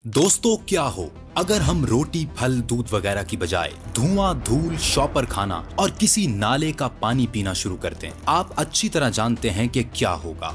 दोस्तों क्या हो अगर हम रोटी, फल, दूध वगैरह की बजाय धुआं, धूल, शॉपर खाना और किसी नाले का पानी पीना शुरू कर दें? आप अच्छी तरह जानते हैं कि क्या होगा।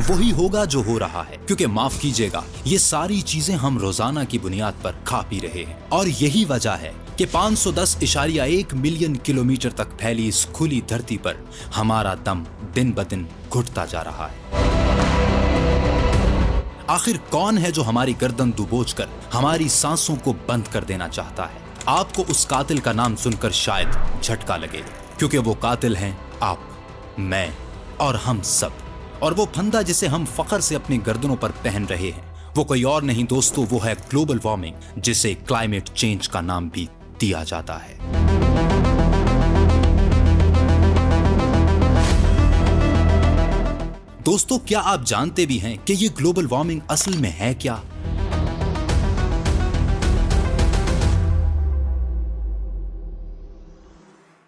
वही होगा जो हो रहा है, क्योंकि माफ कीजिएगा, ये सारी चीजें हम रोजाना की बुनियाद पर खा पी रहे हैं। और यही वजह है कि 510.1 मिलियन किलोमीटर तक फैली इस खुली धरती पर हमारा दम दिन ब दिन घुटता जा रहा है। आखिर कौन है जो हमारी गर्दन दुबोचकर हमारी सांसों को बंद कर देना चाहता है? आपको उस कातिल का नाम सुनकर शायद झटका लगे, क्योंकि वो कातिल हैं आप, मैं और हम सब। और वो फंदा जिसे हम फख्र से अपनी गर्दनों पर पहन रहे हैं, वो कोई और नहीं दोस्तों, वो है ग्लोबल वार्मिंग, जिसे क्लाइमेट चेंज का नाम भी दिया जाता है। दोस्तों, क्या आप जानते भी हैं कि ये ग्लोबल वार्मिंग असल में है क्या?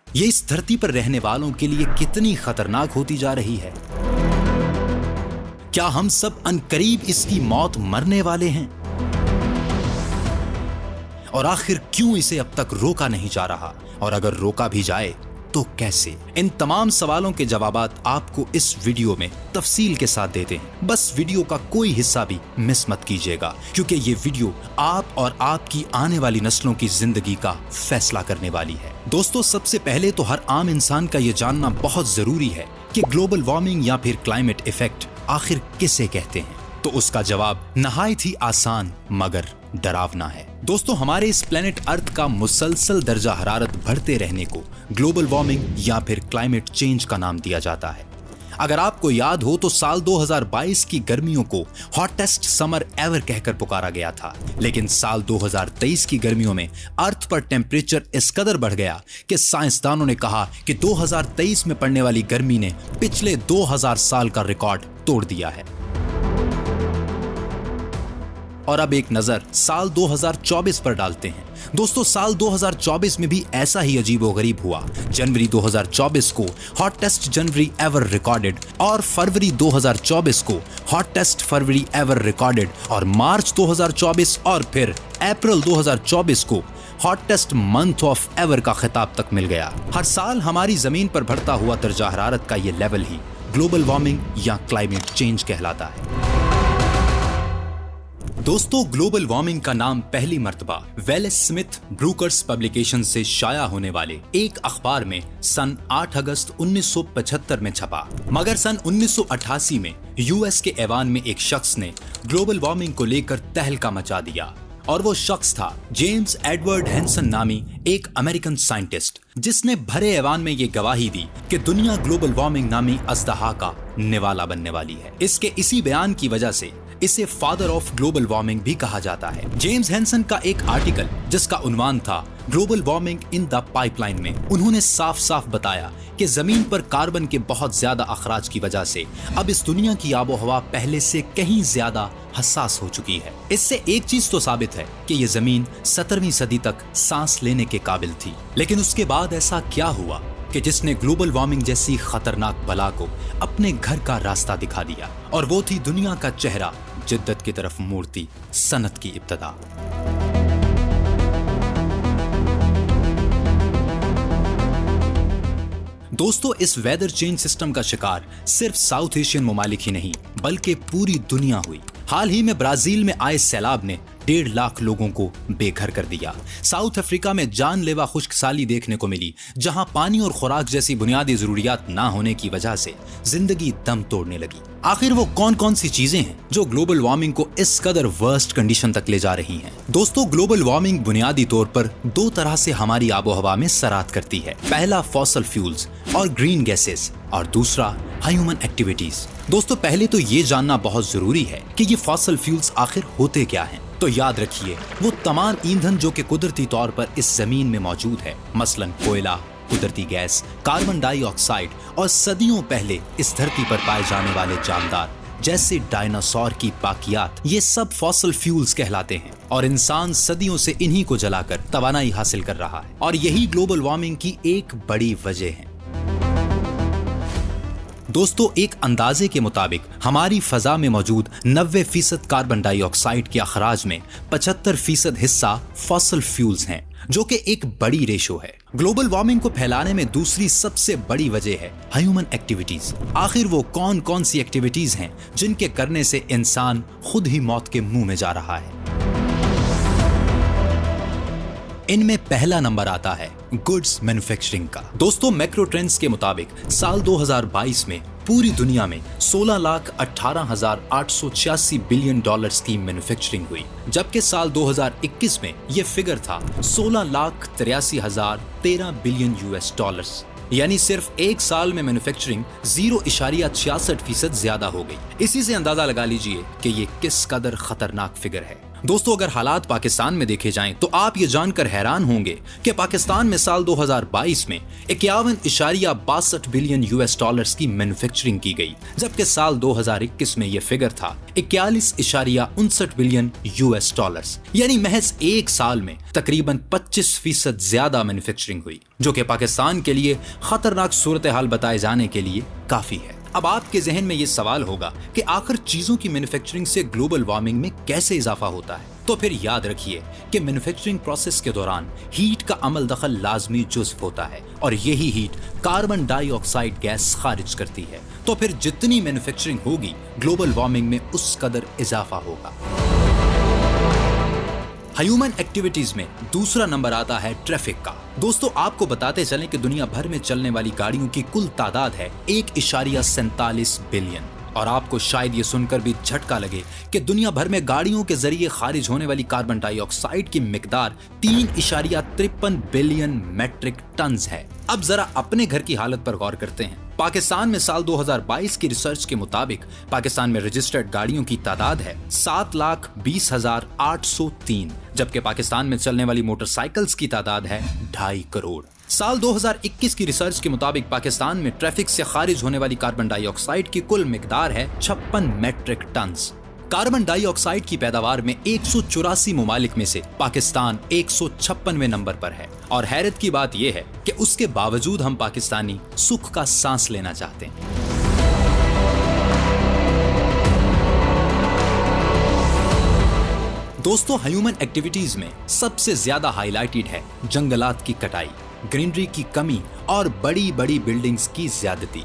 ये इस धरती पर रहने वालों के लिए कितनी खतरनाक होती जा रही है? क्या हम सब अनकरीब इसकी मौत मरने वाले हैं? और आखिर क्यों इसे अब तक रोका नहीं जा रहा? और अगर रोका भी जाए तो कैसे? इन तमाम सवालों के जवाबात आपको इस वीडियो में तफसील के साथ देते हैं। बस वीडियो का कोई हिस्सा भी मिस मत कीजिएगा, क्योंकि ये वीडियो आप और आपकी आने वाली नस्लों की जिंदगी का फैसला करने वाली है। दोस्तों, सबसे पहले तो हर आम इंसान का ये जानना बहुत जरूरी है कि ग्लोबल वार्मिंग या फिर क्लाइमेट इफेक्ट आखिर किसे कहते हैं। तो उसका जवाब नहायत ही आसान मगर डरावना है। दोस्तों, हमारे इस प्लेनेट अर्थ का मुसलसल दर्जा हरारत बढ़ते रहने को ग्लोबल वार्मिंग या फिर क्लाइमेट चेंज का नाम दिया जाता है। अगर आपको याद हो तो साल 2022 की गर्मियों को हॉटेस्ट समर एवर कहकर पुकारा गया था, लेकिन साल 2023 की गर्मियों में अर्थ पर टेम्परेचर इस कदर बढ़ गया कि साइंसदानों ने कहा कि 2023 में पड़ने वाली गर्मी ने पिछले 2000 साल का रिकॉर्ड तोड़ दिया है। और अब एक नजर साल 2024 पर डालते हैं। दोस्तों, साल 2024 में भी ऐसा ही अजीबोगरीब हुआ। जनवरी 2024 को हॉटेस्ट जनवरी एवर रिकॉर्डेड, और फरवरी 2024 को हॉटेस्ट फरवरी एवर रिकॉर्डेड, और मार्च 2024 और फिर अप्रैल 2024 को हॉटेस्ट मंथ ऑफ एवर का खिताब तक मिल गया। हर साल हमारी जमीन पर बढ़ता हुआ दर्जा हरारत का ये लेवल ही ग्लोबल वार्मिंग या क्लाइमेट चेंज कहलाता है। दोस्तों, ग्लोबल वार्मिंग का नाम पहली मर्तबा वेलेस स्मिथ ब्रूकर्स पब्लिकेशन से शाया होने वाले एक अखबार में सन 8 अगस्त 1975 में छपा। मगर सन 1988 में यूएस के ऐवान में एक शख्स ने ग्लोबल वार्मिंग को लेकर तहलका मचा दिया, और वो शख्स था जेम्स एडवर्ड हैंसन नामी एक अमेरिकन साइंटिस्ट, जिसने भरे ऐवान में ये गवाही दी कि दुनिया ग्लोबल वार्मिंग नामी अजदहा का निवाला बनने वाली है। इसके इसी बयान की वजह से इसे फादर ऑफ ग्लोबल वार्मिंग भी कहा जाता है। जेम्स हैंसन का एक आर्टिकल जिसका उन्वान था global warming in the pipeline में उन्होंने साफ साफ बताया कि जमीन पर कार्बन के बहुत ज्यादा अखराज की वजह से अब इस दुनिया की आबो हवा पहले से कहीं ज्यादा हसास हो चुकी है। इससे एक चीज तो साबित है कि ये जमीन 17वीं सदी तक सांस लेने के काबिल थी। लेकिन उसके बाद ऐसा क्या हुआ कि जिसने ग्लोबल वार्मिंग जैसी खतरनाक बला को अपने घर का रास्ता दिखा दिया? और वो थी दुनिया का चेहरा जिद्दत की तरफ मूर्ति सनत की इब्तदा। दोस्तों, इस वेदर चेंज सिस्टम का शिकार सिर्फ साउथ एशियन ममालिक ही नहीं बल्कि पूरी दुनिया हुई। हाल ही में ब्राजील में आए सैलाब ने 1.5 लाख लोगों को बेघर कर दिया। साउथ अफ्रीका में जानलेवा खुश्कसाली देखने को मिली, जहां पानी और खुराक जैसी बुनियादी जरूरियात ना होने की वजह से जिंदगी दम तोड़ने लगी। आखिर वो कौन कौन सी चीजें हैं जो ग्लोबल वार्मिंग को इस कदर वर्स्ट कंडीशन तक ले जा रही हैं? दोस्तों, ग्लोबल वार्मिंग बुनियादी तौर पर दो तरह से हमारी आबो हवा में सराहत करती है। पहला फॉसल फ्यूल्स और ग्रीन गैसेस, और दूसरा ह्यूमन एक्टिविटीज। दोस्तों, पहले तो ये जानना बहुत जरूरी है कि ये फॉसल फ्यूल्स आखिर होते क्या हैं। तो याद रखिए, वो तमाम ईंधन जो कि कुदरती तौर पर इस जमीन में मौजूद है, मसलन कोयला, कुदरती गैस, कार्बन डाइऑक्साइड और सदियों पहले इस धरती पर पाए जाने वाले जानदार जैसे डायनासोर की बाकियात, ये सब फॉसल फ्यूल्स कहलाते हैं। और इंसान सदियों से इन्हीं को जलाकर तवानाई हासिल कर रहा है और यही ग्लोबल वार्मिंग की एक बड़ी वजह है। दोस्तों, एक अंदाजे के मुताबिक हमारी फजा में मौजूद 90% कार्बन डाइऑक्साइड के अखराज में 75% हिस्सा फॉसिल फ्यूल्स हैं, जो कि एक बड़ी रेशो है। ग्लोबल वार्मिंग को फैलाने में दूसरी सबसे बड़ी वजह है ह्यूमन एक्टिविटीज। आखिर वो कौन कौन सी एक्टिविटीज हैं जिनके करने से इंसान खुद ही मौत के मुंह में जा रहा है? इनमें पहला नंबर आता है गुड्स मैन्युफैक्चरिंग का। दोस्तों, मैक्रो ट्रेंड्स के मुताबिक साल 2022 में पूरी दुनिया में 16,18,886 बिलियन डॉलर्स की मैन्युफैक्चरिंग हुई, जबकि साल 2021 में यह फिगर था 16,83,013 बिलियन यूएस डॉलर्स। यानी सिर्फ एक साल में मैन्युफैक्चरिंग 0.66% ज्यादा हो गई। इसी से अंदाजा लगा लीजिए कि ये किस कदर खतरनाक फिगर है। दोस्तों, अगर हालात पाकिस्तान में देखे जाएं तो आप ये जानकर हैरान होंगे कि पाकिस्तान में साल 2022 में 51.62 बिलियन यूएस डॉलर्स की मैन्युफैक्चरिंग की गई, जबकि साल 2021 में यह फिगर था 41.59 बिलियन यूएस डॉलर्स। यानी महज एक साल में तकरीबन 25% ज्यादा मैन्युफैक्चरिंग हुई, जो कि पाकिस्तान के लिए खतरनाक सूरत हाल बताए जाने के लिए काफी है। अब आपके जहन में ये सवाल होगा कि आखिर चीजों की मैन्युफैक्चरिंग से ग्लोबल वार्मिंग में कैसे इजाफा होता है? तो फिर याद रखिए कि मैन्युफैक्चरिंग प्रोसेस के दौरान हीट का अमल दखल लाजमी जुज़्व होता है और यही हीट कार्बन डाइऑक्साइड गैस खारिज करती है। तो फिर जितनी मैन्युफैक्चरिंग होगी, ग्लोबल वार्मिंग में उस कदर इजाफा होगा। ह्यूमन एक्टिविटीज में दूसरा नंबर आता है ट्रैफिक का। दोस्तों, आपको बताते चलें कि दुनिया भर में चलने वाली गाड़ियों की कुल तादाद है 1.47 बिलियन। और आपको शायद ये सुनकर भी झटका लगे कि दुनिया भर में गाड़ियों के जरिए खारिज होने वाली कार्बन डाइऑक्साइड की मिकदार 3.53 बिलियन मैट्रिक टन है। अब जरा अपने घर की हालत पर गौर करते हैं। पाकिस्तान में साल 2022 की रिसर्च के मुताबिक पाकिस्तान में रजिस्टर्ड गाड़ियों की तादाद है 7,20,803, जबकि पाकिस्तान में चलने वाली मोटरसाइकिल्स की तादाद है 2.5 करोड़। साल 2021 की रिसर्च के मुताबिक पाकिस्तान में ट्रैफिक से खारिज होने वाली कार्बन डाइऑक्साइड की कुल मिकदार है 56 मैट्रिक टन। कार्बन डाइऑक्साइड की पैदावार में 184 ममालिक में से पाकिस्तान 156वें नंबर पर है। और हैरत की बात यह है कि उसके बावजूद हम पाकिस्तानी सुख का सांस लेना चाहते हैं। दोस्तों, ह्यूमन एक्टिविटीज में सबसे ज्यादा हाईलाइटेड है जंगलात की कटाई, ग्रीनरी की कमी और बड़ी बड़ी बिल्डिंग्स की ज्यादती।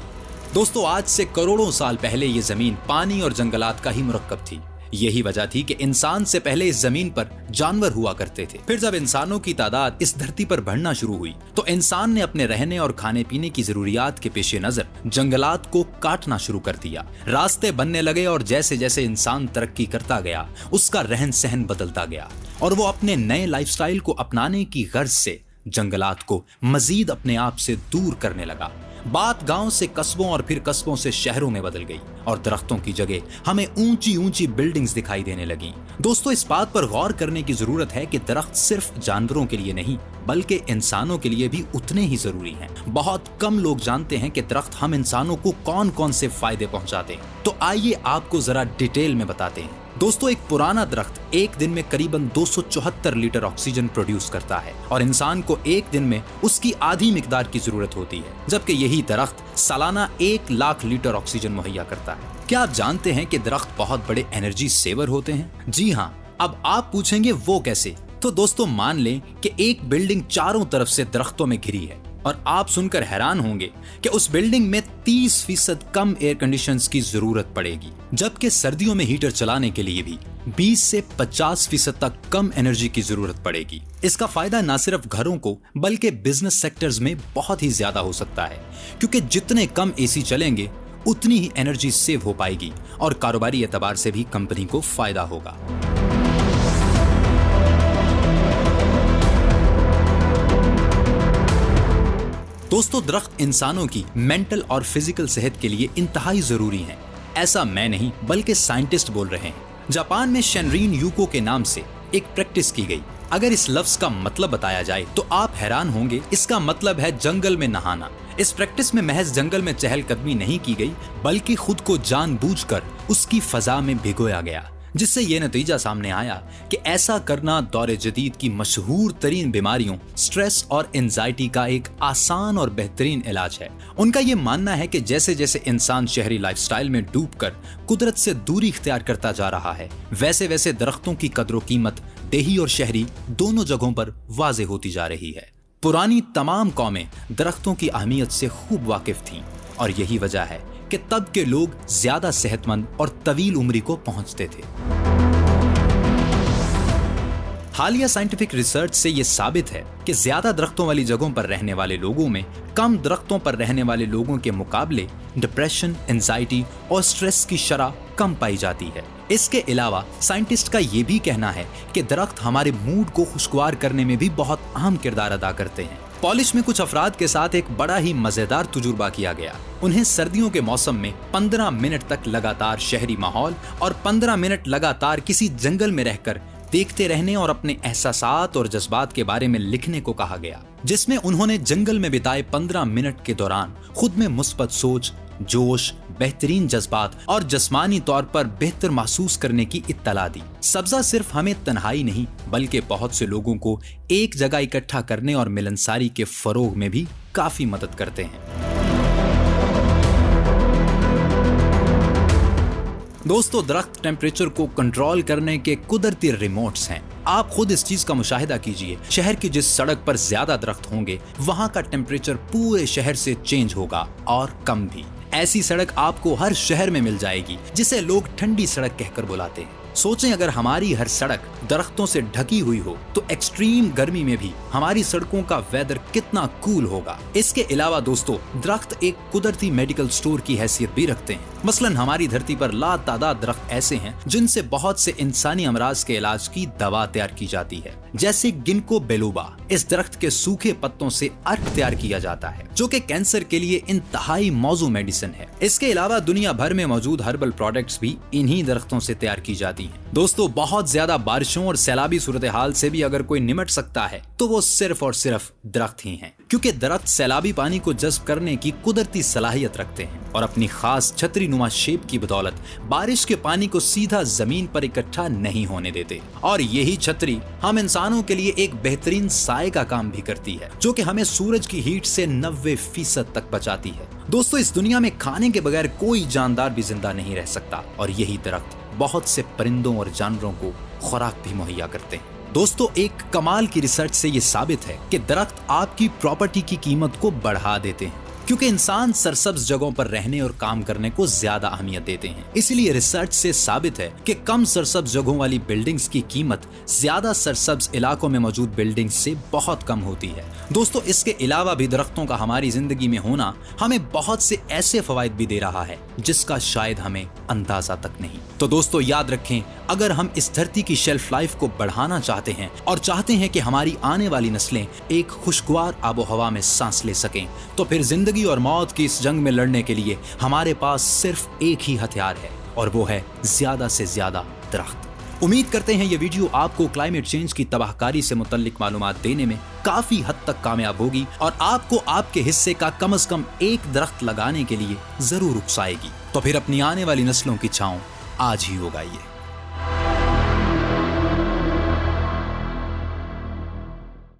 दोस्तों, आज से करोड़ों साल पहले ये जमीन पानी और जंगलात का ही मुरक्कब थी। यही वजह थी कि इंसान से पहले इस जमीन पर जानवर हुआ करते थे। फिर जब इंसानों की तादाद इस धरती पर बढ़ना शुरू हुई तो इंसान ने अपने रहने और खाने पीने की जरूरियात के पेश नजर जंगलात को काटना शुरू कर दिया। रास्ते बनने लगे और जैसे जैसे इंसान तरक्की करता गया, उसका रहन सहन बदलता गया और वो अपने नए लाइफस्टाइल को अपनाने की गर्ज से जंगलात को मजीद अपने आप से दूर करने लगा। बात गांव से कस्बों और फिर कस्बों से शहरों में बदल गई और दरख्तों की जगह हमें ऊंची ऊंची बिल्डिंग्स दिखाई देने लगी। दोस्तों, इस बात पर गौर करने की जरूरत है कि दरख्त सिर्फ जानवरों के लिए नहीं बल्कि इंसानों के लिए भी उतने ही जरूरी हैं। बहुत कम लोग जानते हैं कि दरख्त हम इंसानों को कौन कौन से फायदे पहुंचाते हैं। तो आइए आपको जरा डिटेल में बताते हैं। दोस्तों, एक पुराना दरख्त एक दिन में करीबन 274 लीटर ऑक्सीजन प्रोड्यूस करता है और इंसान को एक दिन में उसकी आधी मिकदार की जरूरत होती है, जबकि यही दरख्त सालाना 1 लाख लीटर ऑक्सीजन मुहैया करता है। क्या आप जानते हैं कि दरख्त बहुत बड़े एनर्जी सेवर होते हैं? जी हाँ। अब आप पूछेंगे वो कैसे? तो दोस्तों, मान लें कि एक बिल्डिंग चारों तरफ से दरख्तों में घिरी है और आप सुनकर हैरान होंगे कि उस बिल्डिंग में 30% कम एयर कंडीशंस की जरूरत पड़ेगी, जबकि सर्दियों में हीटर चलाने के लिए भी 20 से 50% तक कम एनर्जी की जरूरत पड़ेगी। इसका फायदा न सिर्फ घरों को बल्कि बिजनेस सेक्टर्स में बहुत ही ज्यादा हो सकता है, क्योंकि जितने कम एसी चलेंगे उतनी ही एनर्जी सेव हो पाएगी और कारोबारी एतबार से भी कंपनी को फायदा होगा। दोस्तों, दरख्त इंसानों की मेंटल और फिजिकल सेहत के लिए इंतहाई जरूरी हैं। ऐसा मैं नहीं बल्कि साइंटिस्ट बोल रहे हैं। जापान में शेनरिन यूको के नाम से एक प्रैक्टिस की गई। अगर इस लफ्ज का मतलब बताया जाए तो आप हैरान होंगे। इसका मतलब है जंगल में नहाना। इस प्रैक्टिस में महज जंगल में चहलकदमी नहीं की गई बल्कि खुद को जानबूझकर उसकी फजा में भिगोया गया। जिससे ये नतीजा सामने आया कि ऐसा करना दौर जदीद की मशहूर तरीन बीमारियों स्ट्रेस और एंजाइटी का एक आसान और बेहतरीन इलाज है। उनका ये मानना है कि जैसे जैसे इंसान शहरी लाइफस्टाइल में डूबकर कुदरत से दूरी इख्तियार करता जा रहा है, वैसे वैसे दरख्तों की कदर कीमत देही और शहरी दोनों जगहों पर वाज़ेह होती जा रही है। पुरानी तमाम कौमें दरख्तों की अहमियत से खूब वाकिफ थीं और यही वजह है कि तब के लोग ज्यादा सेहतमंद और तवील उम्री को पहुंचते थे। हालिया साइंटिफिक रिसर्च से यह साबित है कि ज्यादा दरख्तों वाली जगहों पर रहने वाले लोगों में कम दरख्तों पर रहने वाले लोगों के मुकाबले डिप्रेशन, एंजाइटी और स्ट्रेस की शरह कम पाई जाती है। इसके अलावा साइंटिस्ट का यह भी कहना है कि दरख्त हमारे मूड को खुशगवार करने में भी बहुत अहम किरदार अदा करते हैं। पॉलिश में कुछ अफराद के साथ एक बड़ा ही मजेदार तजुर्बा किया गया। उन्हें सर्दियों के मौसम में 15 मिनट तक लगातार शहरी माहौल और 15 मिनट लगातार किसी जंगल में रहकर देखते रहने और अपने एहसासात और जज्बात के बारे में लिखने को कहा गया, जिसमें उन्होंने जंगल में बिताए 15 मिनट के दौरान खुद में मुस्बत सोच, जोश, बेहतरीन जज्बात और जिस्मानी तौर पर बेहतर महसूस करने की इत्तला दी। सब्जा सिर्फ हमें तन्हाई नहीं बल्कि बहुत से लोगों को एक जगह इकट्ठा करने और मिलनसारी के फरोग में भी काफी मदद करते हैं। दोस्तों, दरख्त टेम्परेचर को कंट्रोल करने के कुदरती रिमोट्स हैं। आप खुद इस चीज का मुशाहिदा कीजिए। शहर की जिस सड़क पर ज्यादा दरख्त होंगे वहां का टेम्परेचर पूरे शहर से चेंज होगा और कम भी। ऐसी सड़क आपको हर शहर में मिल जाएगी जिसे लोग ठंडी सड़क कहकर बुलाते हैं। सोचें, अगर हमारी हर सड़क दरख्तों से ढकी हुई हो तो एक्सट्रीम गर्मी में भी हमारी सड़कों का वेदर कितना कूल होगा। इसके अलावा दोस्तों, दरख्त एक कुदरती मेडिकल स्टोर की हैसियत भी रखते हैं। मसलन हमारी धरती पर लातादाद दरख्त ऐसे हैं जिनसे बहुत से इंसानी अमराज के इलाज की दवा तैयार की जाती है, जैसे गिनको बेलूबा। इस दरख्त के सूखे पत्तों से अर्क तैयार किया जाता है जो कि कैंसर के लिए इंतहाई मौजू मेडिसिन है। इसके अलावा दुनिया भर में मौजूद हर्बल प्रोडक्ट्स भी इन्हीं दरख्तों से तैयार की जाती हैं। दोस्तों, बहुत ज्यादा बारिशों और सैलाबी सूरत हाल से भी अगर कोई निमट सकता है तो वो सिर्फ और सिर्फ दरख्त ही हैं, क्योंकि दरख्त सैलाबी पानी को जज्ब करने की कुदरती सलाहियत रखते हैं और अपनी खास छतरी नुमा शेप की बदौलत बारिश के पानी को सीधा जमीन पर इकट्ठा नहीं होने देते। और यही छतरी हम इंसानों के लिए एक बेहतरीन साए का काम भी करती है, जो कि हमें सूरज की हीट से 90% तक बचाती है। दोस्तों, इस दुनिया में खाने के बगैर कोई जानदार भी जिंदा नहीं रह सकता और यही दरख्त बहुत से परिंदों और जानवरों को खुराक भी मुहैया करते हैं। दोस्तों, एक कमाल की रिसर्च से ये साबित है कि दरख्त आपकी प्रॉपर्टी की कीमत को बढ़ा देते हैं, क्योंकि इंसान सरसब्ज जगहों पर रहने और काम करने को ज्यादा अहमियत देते हैं। इसीलिए रिसर्च से साबित है कि कम सरसब्ज जगहों वाली बिल्डिंग्स की कीमत ज्यादा सरसब्ज इलाकों में मौजूद बिल्डिंग्स से बहुत कम होती है। दोस्तों, इसके अलावा भी दरख्तों का हमारी जिंदगी में होना हमें बहुत से ऐसे फवायद भी दे रहा है जिसका शायद हमें अंदाजा तक नहीं। तो दोस्तों, याद रखें, अगर हम इस धरती की शेल्फ लाइफ को बढ़ाना चाहते हैं और चाहते हैं कि हमारी आने वाली नस्लें एक खुशगवार आबो हवा में सांस ले सकें, तो फिर जिंदगी और मौत की इस जंग में लड़ने के लिए हमारे पास सिर्फ एक ही हथियार है और वो है ज्यादा से ज्यादा दरख्त। उम्मीद करते हैं ये वीडियो आपको क्लाइमेट चेंज की तबाहकारी से मुतल्लिक मालूमात देने में काफी हद तक कामयाब होगी और आपको आपके हिस्से का कम से कम एक दरख्त लगाने के लिए जरूर उकसाएगी। तो फिर अपनी आने वाली नस्लों की छांव आज ही उगाइए।